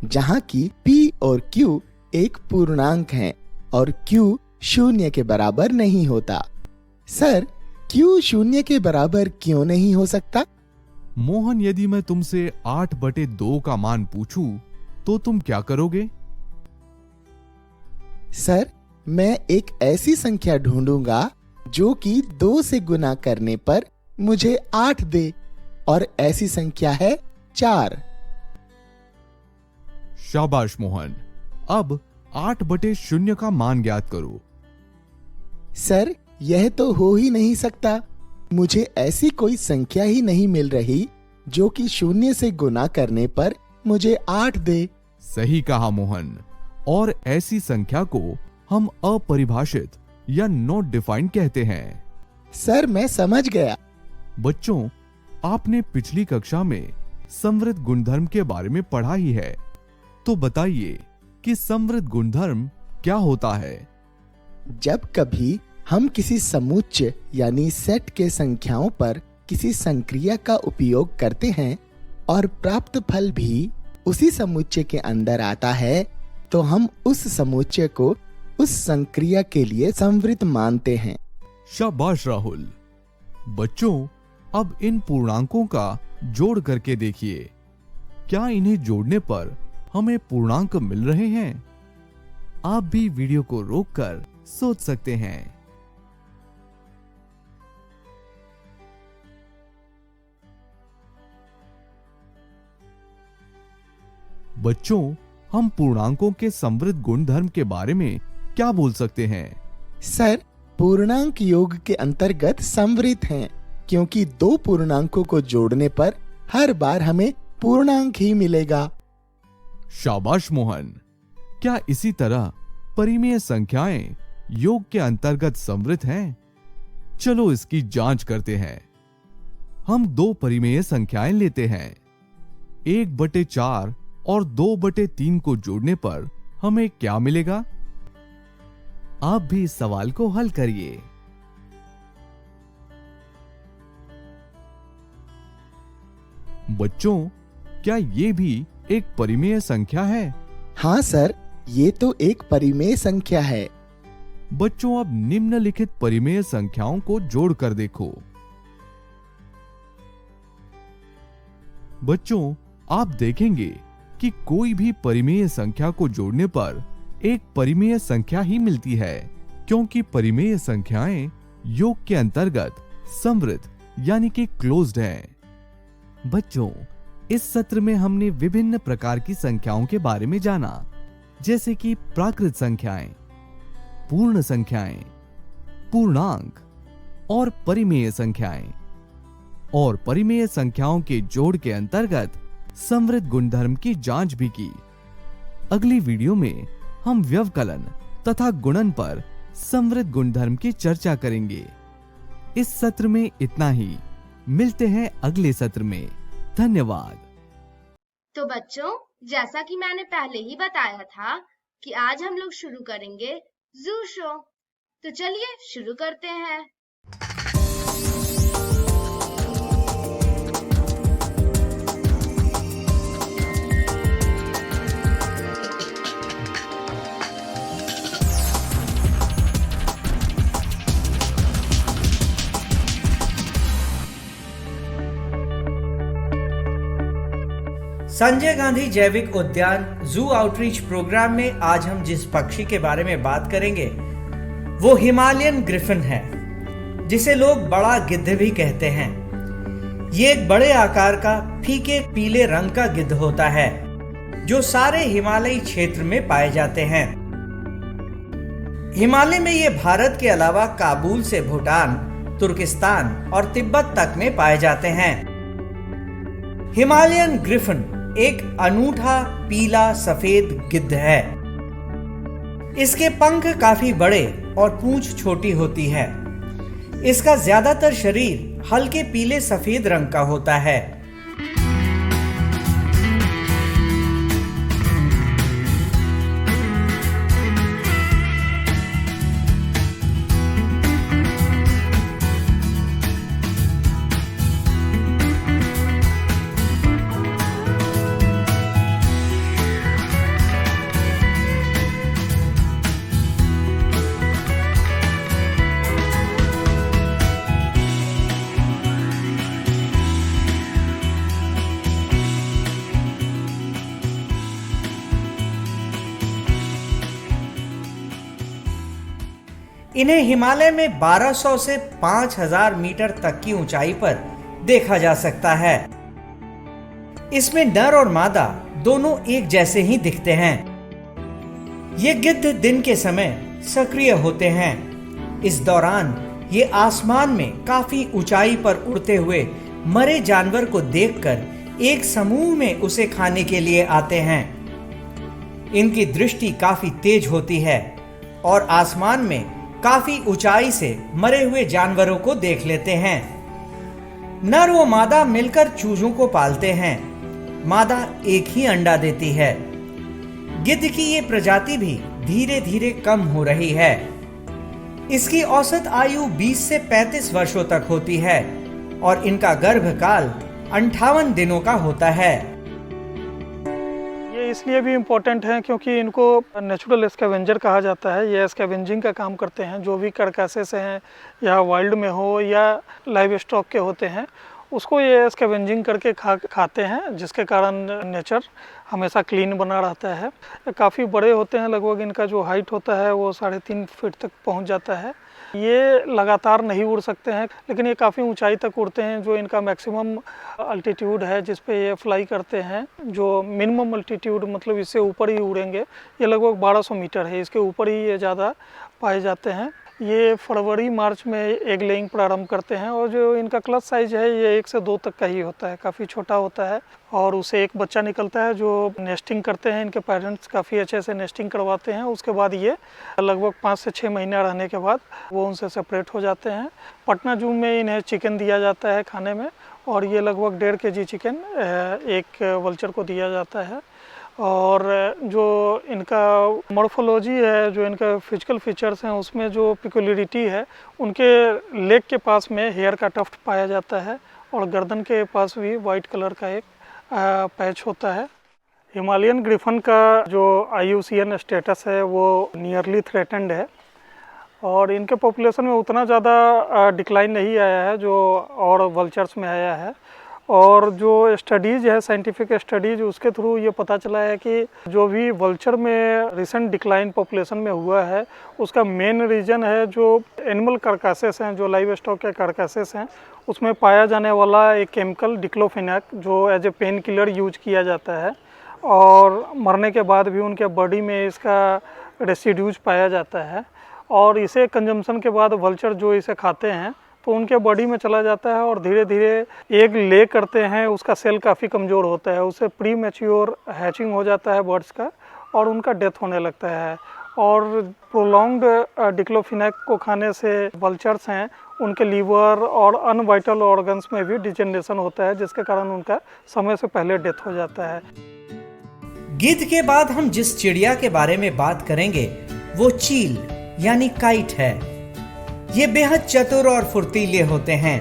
जहां की P और Q एक पूर्णांक हैं और Q शून्य के बराबर नहीं होता। सर, Q शून्य के बराबर क्यों नहीं हो सकता? मोहन, यदि मैं तुमसे 8/2 का मान पूछूं तो तुम क्या करोगे? सर, मैं एक ऐसी संख्या ढूंढूंगा जो कि 2 से गुना करने पर मुझे 8 दे, और ऐसी संख्या है 4। शाबाश मोहन। अब 8/0 का मान ज्ञात करो। सर, यह तो हो ही नहीं सकता। मुझे ऐसी कोई संख्या ही नहीं मिल रही जो कि 0 से गुना करने पर मुझे 8 दे। सही कहा मोहन। और ऐसी संख्या को हम अपरिभाषित या नॉट डिफाइंड कहते हैं। सर, मैं समझ गया। बच्चों, आपने पिछली कक्षा में समृद्ध गुणधर्म के बारे में पढ़ा ही है, तो बताइए कि समृद्ध गुणधर्म क्या होता है। जब कभी हम किसी समुच्चय यानी सेट के संख्याओं पर किसी संक्रिया का उपयोग करते हैं और प्राप्त फल भी उसी समुच्चय के अंदर आता है, तो हम उस समुच्चय को उस संक्रिया के लिए समृद्ध मानते हैं। शाबाश राहुल। बच्चों, अब इन पूर्णांकों का जोड़ करके देखिए, क्या इन्हें जोड़ने पर हमें पूर्णांक मिल रहे हैं? आप भी वीडियो को रोककर सोच सकते हैं। बच्चों, हम पूर्णांकों के समृद्ध गुणधर्म के बारे में क्या बोल सकते हैं? सर, पूर्णांक योग के अंतर्गत समृद्ध हैं, क्योंकि दो पूर्णांकों को जोड़ने पर हर बार हमें पूर्णांक ही मिलेगा। शाबाश मोहन। क्या इसी तरह परिमेय संख्याएं योग के अंतर्गत समृद्ध हैं? चलो इसकी जांच करते हैं। हम दो परिमेय संख्याएं लेते हैं। 1/4 और 2/3 को जोड़ने पर हमें क्या मिलेगा? आप भी इस सवाल को हल करिए। बच्चों, क्या ये भी एक परिमेय संख्या है? हाँ सर, ये तो एक परिमेय संख्या है। बच्चों, अब निम्नलिखित परिमेय संख्याओं को जोड़कर देखो। बच्चों, आप देखेंगे कि कोई भी परिमेय संख्या को जोड़ने पर एक परिमेय संख्या ही मिलती है, क्योंकि परिमेय संख्याएं योग के अंतर्गत समृद्ध यानी कि क्लोज्ड हैं। बच्चों, इस सत्र में हमने विभिन्न प्रकार की संख्याओं के बारे में जाना, जैसे कि प्राकृत संख्याएं, पूर्ण संख्याएं, पूर्णांक और परिमेय संख्याएं, और परिमेय संख्याओं के जोड़ के अंतर्गत समृद्ध गुणधर्म की जांच भी की। अगली वीडियो में हम व्यवकलन तथा गुणन पर समृद्ध गुणधर्म की चर्चा करेंगे। इस सत्र में इतना ही। मिलते हैं अगले सत्र में। धन्यवाद। तो बच्चों, जैसा कि मैंने पहले ही बताया था कि आज हम लोग शुरू करेंगे जू शो। तो चलिए शुरू करते हैं। संजय गांधी जैविक उद्यान जू आउटरीच प्रोग्राम में आज हम जिस पक्षी के बारे में बात करेंगे वो हिमालयन ग्रिफिन है, जिसे लोग बड़ा गिद्ध भी कहते हैं। ये एक बड़े आकार का फीके पीले रंग का गिद्ध होता है जो सारे हिमालयी क्षेत्र में पाए जाते हैं। हिमालय में ये भारत के अलावा काबुल से भूटान, तुर्किस्तान और तिब्बत तक में पाए जाते हैं। हिमालयन ग्रिफिन एक अनूठा पीला सफेद गिद्ध है। इसके पंख काफी बड़े और पूंछ छोटी होती है। इसका ज्यादातर शरीर हल्के पीले सफेद रंग का होता है। इन्हें हिमालय में 1200 से 5000 मीटर तक की ऊंचाई पर देखा जा सकता है। इसमें नर और मादा दोनों एक जैसे ही दिखते हैं। ये गिद्ध दिन के समय सक्रिय होते हैं। इस दौरान ये आसमान में काफी ऊंचाई पर उड़ते हुए मरे जानवर को देखकर एक समूह में उसे खाने के लिए आते हैं। इनकी दृष्टि काफी तेज होती है और आसमान में काफी ऊंचाई से मरे हुए जानवरों को देख लेते हैं। नर व मादा मिलकर चूजों को पालते हैं। मादा एक ही अंडा देती है। गिद्ध की ये प्रजाति भी धीरे धीरे कम हो रही है। इसकी औसत आयु 20 से 35 वर्षों तक होती है और इनका गर्भकाल 58 दिनों का होता है। ये इसलिए भी इम्पोर्टेंट है क्योंकि इनको नेचुरल स्कैवेंजर कहा जाता है। ये स्कैवेंजिंग का काम करते हैं, जो भी कार्कासेस हैं या वाइल्ड में हो या लाइव स्टॉक के होते हैं उसको ये स्कैवेंजिंग करके खाते हैं, जिसके कारण नेचर हमेशा क्लीन बना रहता है। काफ़ी बड़े होते हैं, लगभग इनका जो हाइट होता है वो 3.5 फीट तक पहुंच जाता है। ये लगातार नहीं उड़ सकते हैं, लेकिन ये काफ़ी ऊंचाई तक उड़ते हैं। जो इनका मैक्सिमम अल्टीट्यूड है जिस पे ये फ्लाई करते हैं, जो मिनिमम अल्टीट्यूड मतलब इससे ऊपर ही उड़ेंगे, ये लगभग 1200 मीटर है। इसके ऊपर ही ये ज़्यादा पाए जाते हैं। ये फरवरी मार्च में एग लेइंग प्रारंभ करते हैं और जो इनका क्लच साइज है ये 1 से 2 तक का ही होता है, काफ़ी छोटा होता है और उसे एक बच्चा निकलता है जो नेस्टिंग करते हैं। इनके पेरेंट्स काफ़ी अच्छे से नेस्टिंग करवाते हैं। उसके बाद ये लगभग 5 से 6 महीना रहने के बाद वो उनसे सेपरेट हो जाते हैं। पटना जू में इन्हें चिकन दिया जाता है खाने में और ये लगभग 1.5 kg चिकन एक वल्चर को दिया जाता है। और जो इनका मॉर्फोलॉजी है, जो इनका फिजिकल फीचर्स हैं, उसमें जो पिकुलरिटी है, उनके लेग के पास में हेयर का टफ्ट पाया जाता है और गर्दन के पास भी वाइट कलर का एक पैच होता है। हिमालयन ग्रिफन का जो IUCN स्टेटस है वो नियरली थ्रेटेंड है और इनके पॉपुलेशन में उतना ज़्यादा डिक्लाइन नहीं आया है जो और वल्चर्स में आया है। और जो स्टडीज़ है, साइंटिफिक स्टडीज़, उसके थ्रू ये पता चला है कि जो भी वल्चर में रिसेंट डिक्लाइन पॉपुलेशन में हुआ है उसका मेन रीज़न है जो एनिमल कार्कासेस हैं, जो लाइव स्टॉक के कार्कासेस हैं, उसमें पाया जाने वाला एक केमिकल डिक्लोफेनाक जो as a painkiller use किया जाता है और मरने के बाद भी उनके बॉडी में इसका रेसिड्यूज पाया जाता है और इसे कंजम्पशन के बाद वल्चर जो इसे खाते हैं तो उनके बॉडी में चला जाता है और धीरे धीरे एग ले करते हैं। उसका सेल काफ़ी कमज़ोर होता है, उससे प्री मैच्योर हैचिंग हो जाता है बर्ड्स का और उनका डेथ होने लगता है। और प्रोलॉन्ग्ड डिक्लोफेनाक को खाने से वल्चर्स हैं, उनके लीवर और अनवाइटल ऑर्गन्स में भी डिजेनरेशन होता है, जिसके कारण उनका समय से पहले डेथ हो जाता है। गिद्ध के बाद हम जिस चिड़िया के बारे में बात करेंगे वो चील यानी काइट है। ये बेहद चतुर और फुर्तीले होते हैं।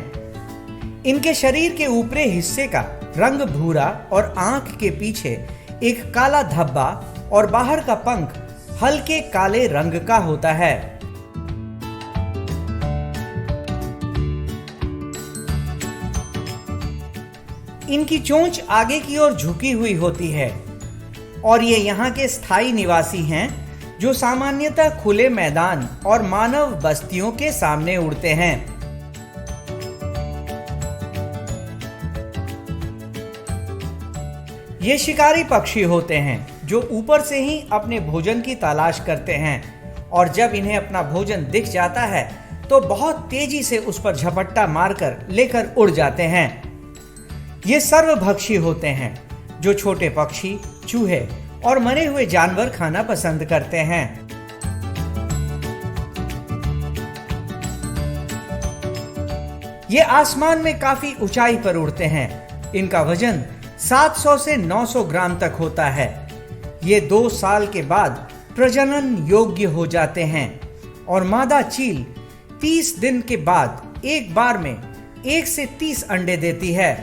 इनके शरीर के ऊपरी हिस्से का रंग भूरा और आंख के पीछे एक काला धब्बा और बाहर का पंख हल्के काले रंग का होता है। इनकी चोंच आगे की ओर झुकी हुई होती है और ये यहाँ के स्थायी निवासी हैं जो सामान्यतः खुले मैदान और मानव बस्तियों के सामने उड़ते हैं। ये शिकारी पक्षी होते हैं जो ऊपर से ही अपने भोजन की तलाश करते हैं और जब इन्हें अपना भोजन दिख जाता है तो बहुत तेजी से उस पर झपट्टा मारकर लेकर उड़ जाते हैं। ये सर्वभक्षी होते हैं जो छोटे पक्षी, चूहे और मरे हुए जानवर खाना पसंद करते हैं। ये आसमान में काफी ऊंचाई पर उड़ते हैं। इनका वजन 700 से 900 ग्राम तक होता है। ये 2 साल के बाद प्रजनन योग्य हो जाते हैं और मादा चील 30 दिन के बाद एक बार में 1 से 30 अंडे देती है।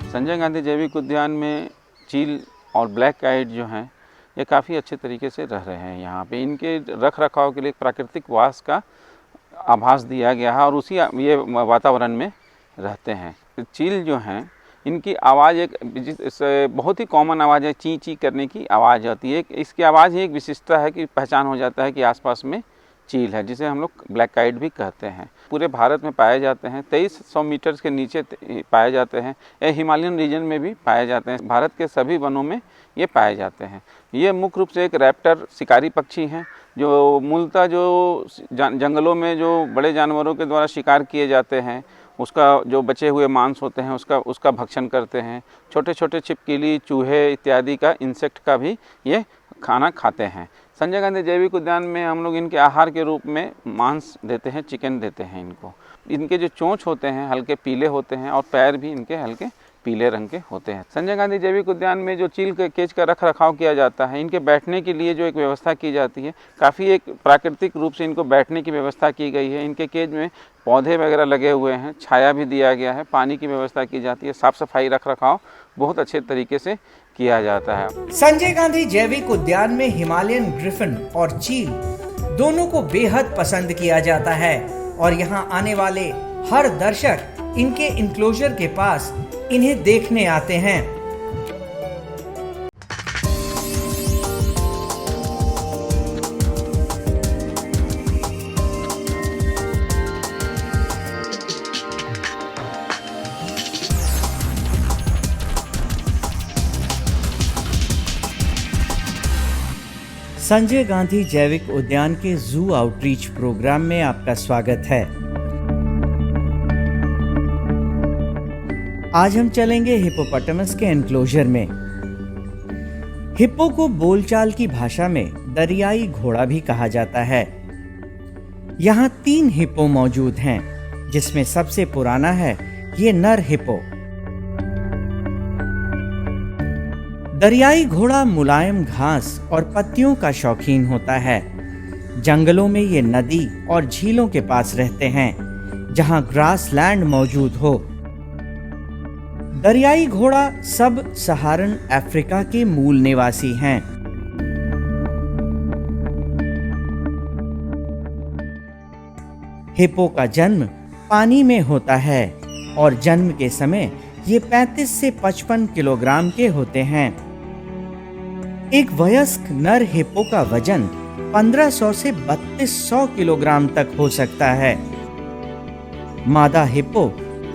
संजय गांधी जैविक उद्यान में चील और ब्लैक काइट जो हैं ये काफ़ी अच्छे तरीके से रह रहे हैं। यहाँ पे इनके रख रखाव के लिए प्राकृतिक वास का आभास दिया गया है और उसी ये वातावरण में रहते हैं। चील जो हैं इनकी आवाज़ एक बहुत ही कॉमन आवाज़ है, ची ची करने की आवाज़ आती है। इसकी आवाज़ ही एक विशिष्टता है कि पहचान हो जाता है कि आसपास में चील है, जिसे हम लोग ब्लैक काइट भी कहते हैं। पूरे भारत में पाए जाते हैं, 2300 मीटर के नीचे पाए जाते हैं। ये हिमालयन रीजन में भी पाए जाते हैं। भारत के सभी वनों में ये पाए जाते हैं। ये मुख्य रूप से एक रैप्टर शिकारी पक्षी हैं जो मूलतः जो जंगलों में जो बड़े जानवरों के द्वारा शिकार किए जाते हैं उसका जो बचे हुए मांस होते हैं उसका भक्षण करते हैं। छोटे छोटे छिपकली, चूहे इत्यादि का, इंसेक्ट का भी ये खाना खाते हैं। संजय गांधी जैविक उद्यान में हम लोग इनके आहार के रूप में मांस देते हैं, चिकन देते हैं इनको। इनके जो चोंच होते हैं हल्के पीले होते हैं और पैर भी इनके हल्के पीले रंग के होते हैं। संजय गांधी जैविक उद्यान में जो चील के केज का रख रखाव किया जाता है, इनके बैठने के लिए जो एक व्यवस्था की जाती है, काफ़ी एक प्राकृतिक रूप से इनको बैठने की व्यवस्था की गई है। इनके केज में पौधे वगैरह लगे हुए हैं, छाया भी दिया गया है, पानी की व्यवस्था की जाती है, साफ सफाई रख रखाव बहुत अच्छे तरीके से किया जाता है। संजय गांधी जैविक उद्यान में हिमालयन ग्रिफिन और चील दोनों को बेहद पसंद किया जाता है और यहाँ आने वाले हर दर्शक इनके इंक्लोजर के पास इन्हें देखने आते हैं। संजय गांधी जैविक उद्यान के जू आउटरीच प्रोग्राम में आपका स्वागत है। आज हम चलेंगे हिप्पोपोटामस के एनक्लोजर में। हिप्पो को बोलचाल की भाषा में दरियाई घोड़ा भी कहा जाता है। यहाँ 3 हिप्पो मौजूद हैं, जिसमें सबसे पुराना है ये नर हिप्पो। दरियाई घोड़ा मुलायम घास और पत्तियों का शौकीन होता है। जंगलों में ये नदी और झीलों के पास रहते हैं, जहाँ ग्रासलैंड मौजूद हो। दरियाई घोड़ा सब सहारन अफ्रीका के मूल निवासी हैं। हिप्पो का जन्म पानी में होता है और जन्म के समय ये 35 से 55 किलोग्राम के होते हैं। एक वयस्क नर हिप्पो का वजन 1500 से 3200 किलोग्राम तक हो सकता है। मादा हिप्पो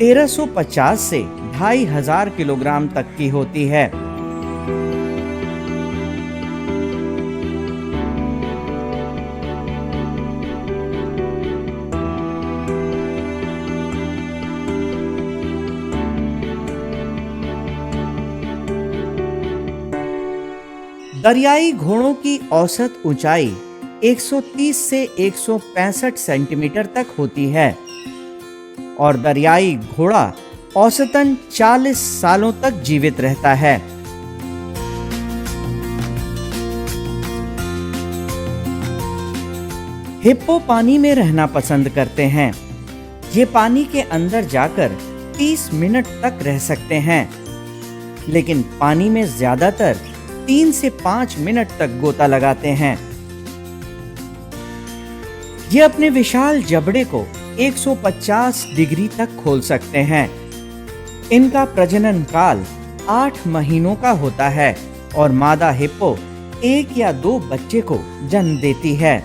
1350 से 2500 किलोग्राम तक की होती है। दरियाई घोड़ों की औसत ऊंचाई 130 से 165 सेंटीमीटर तक होती है और दरियाई घोड़ा औसतन 40 सालों तक जीवित रहता है। हिप्पो पानी में रहना पसंद करते हैं। ये पानी के अंदर जाकर 30 मिनट तक रह सकते हैं, लेकिन पानी में ज्यादातर 3 से 5 मिनट तक गोता लगाते हैं। ये अपने विशाल जबड़े को 150 डिग्री तक खोल सकते हैं। इनका प्रजनन काल 8 महीनों का होता है और मादा हिप्पो 1 या 2 बच्चे को जन्म देती है।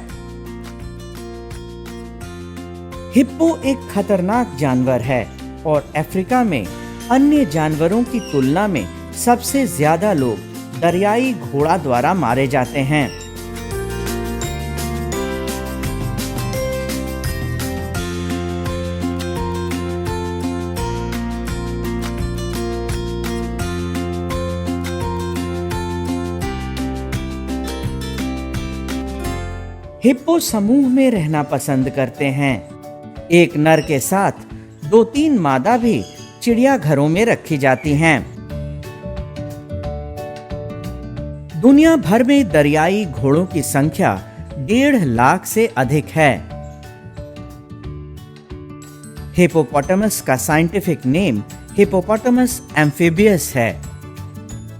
हिप्पो एक खतरनाक जानवर है और अफ्रीका में अन्य जानवरों की तुलना में सबसे ज्यादा लोग दरियाई घोड़ा द्वारा मारे जाते हैं। हिप्पो समूह में रहना पसंद करते हैं। एक नर के साथ 2-3 मादा भी चिड़ियाघरों में रखी जाती हैं। दुनिया भर में दरियाई घोड़ों की संख्या 1.5 लाख से अधिक है। हिप्पोपोटामस का साइंटिफिक नेम हिप्पोपोटामस एम्फिबियस है।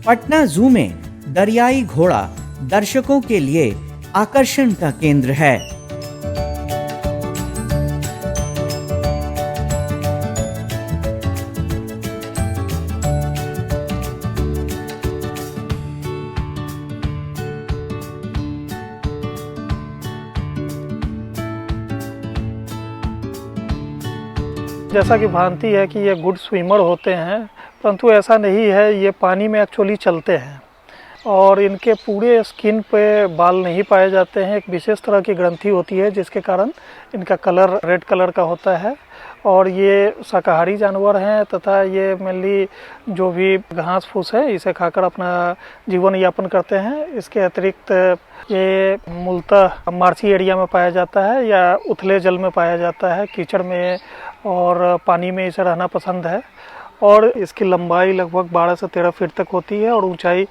पटना जू में दरियाई घोड़ा दर्शकों के लिए आकर्षण का केंद्र है। जैसा कि भ्रांति है कि ये गुड स्विमर होते हैं, परंतु ऐसा नहीं है। ये पानी में एक्चुअली चलते हैं और इनके पूरे स्किन पे बाल नहीं पाए जाते हैं। एक विशेष तरह की ग्रंथि होती है जिसके कारण इनका कलर रेड कलर का होता है और ये शाकाहारी जानवर हैं तथा ये मेनली जो भी घास फूस है इसे खाकर अपना जीवन यापन करते हैं। इसके अतिरिक्त ये मूलतः मार्शी एरिया में पाया जाता है या उथले जल में पाया जाता है, कीचड़ में और पानी में इसे रहना पसंद है। और इसकी लंबाई लगभग 12 से 13 फीट तक होती है और ऊंचाई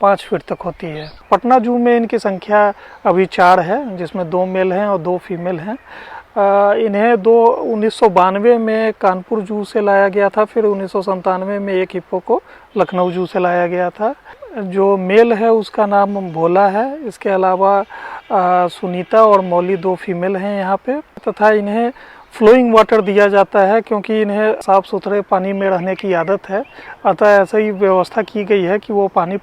5 फीट तक होती है। पटना जू में इनकी संख्या अभी 4 है, जिसमें 2 मेल हैं और 2 फीमेल हैं। इन्हें 1992 में कानपुर जू से लाया गया था, फिर 1997 में एक हिप्पो को लखनऊ जू से लाया गया था। जो मेल है उसका नाम भोला है। इसके अलावा सुनीता और मौली 2 फीमेल हैं यहाँ पे, तथा इन्हें फ्लोइंग वाटर दिया जाता है क्योंकि इन्हें साफ़ सुथरे पानी में रहने की आदत है। अतः ऐसा ही व्यवस्था की गई है कि वो पानी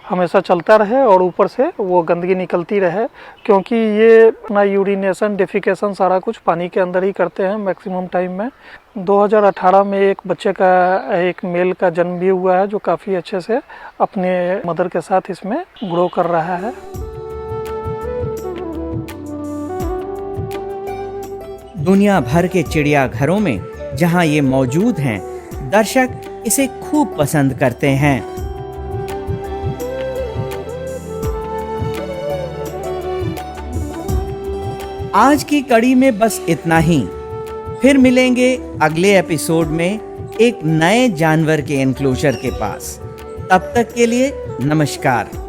हमेशा चलता रहे और ऊपर से वो गंदगी निकलती रहे, क्योंकि ये अपना यूरिनेशन डेफिकेशन सारा कुछ पानी के अंदर ही करते हैं मैक्सिमम टाइम में। 2018 में एक बच्चे का, एक मेल का जन्म भी हुआ है जो काफ़ी अच्छे से अपने मदर के साथ इसमें ग्रो कर रहा है। दुनिया भर के चिड़ियाघरों में जहां ये मौजूद हैं, दर्शक इसे खूब पसंद करते हैं। आज की कड़ी में बस इतना ही। फिर मिलेंगे अगले एपिसोड में एक नए जानवर के एनक्लोजर के पास। तब तक के लिए नमस्कार।